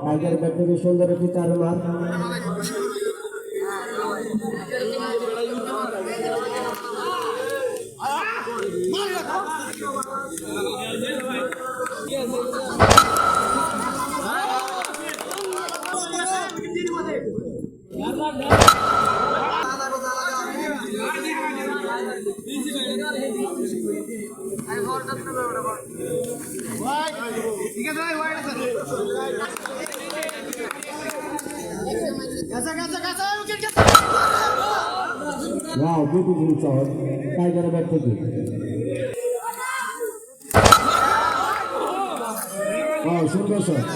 Tiger bat থেকে সুন্দর একটি 4 মার। Wow, beautiful shot. Tiger bat থেকে। Wow, সুন্দর শট।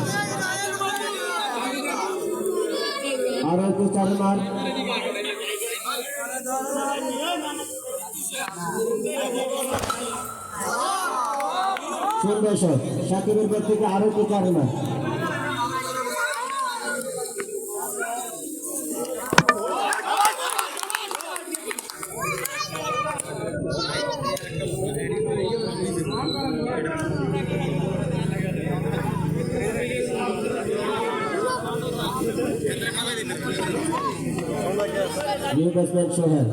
আর একটু 4 মার। সুন্দর শট। শাকিবের ব্যাট থেকে আরো একটু 4 মার। New batsman Sohail.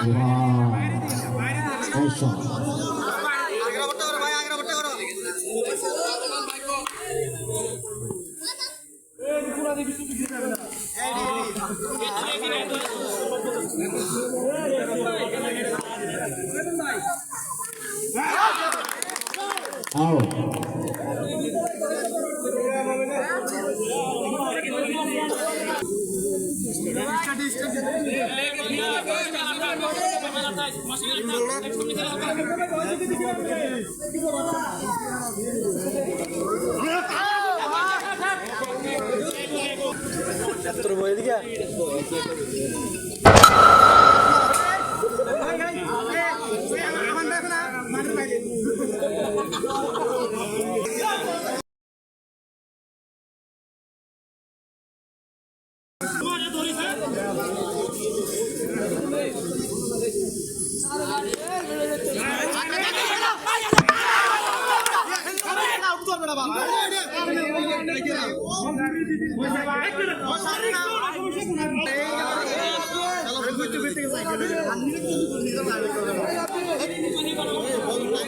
Wow, nice shot. Out.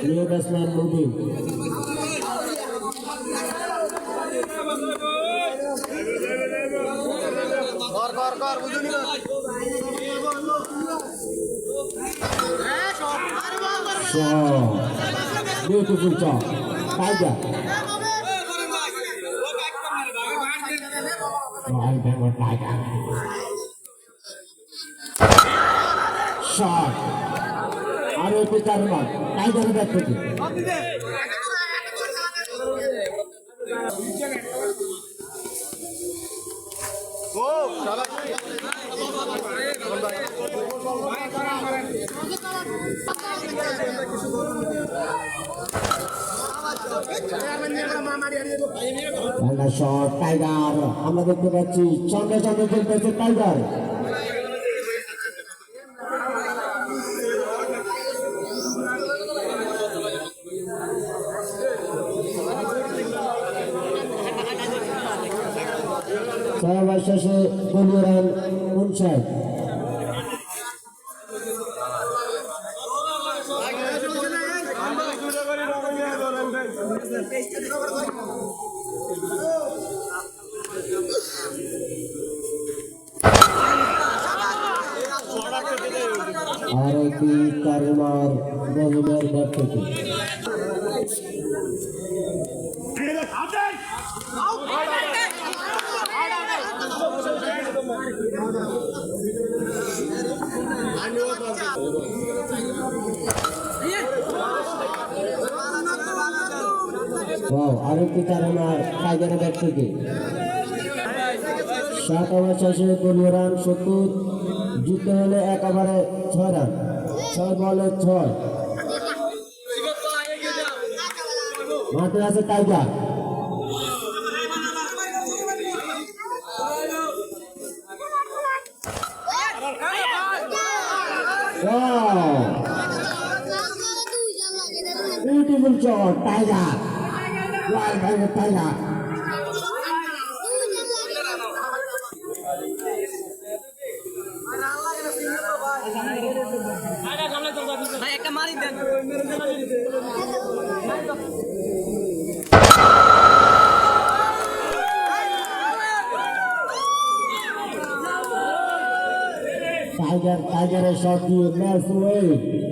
New batsman moving. Beautiful shot. Tiger. Shot. আরো একটু 4 মার। টাইগার ব্যাট থেকে। ভালো শট টাইগার। আমরা দেখতে পাচ্ছি সঙ্গে সঙ্গে খেলতেছে টাইগার। ওভার শেষে দলীয় রান 59। আর একটি কারমার রহিমের ব্যাট থেকে আরেকটি কারমার টাইগারের ব্যাট থেকে 7 ওভার শেষে দলীয় রান 70। জিততে হলে 1 ওভারে 6 রান, 6 বলে 6। মাঠে আছে tiger. Beautiful shot, tiger, tiger. একটা মারি দেন। টাইগারের শট দিয়ে ম্যাচ উইন।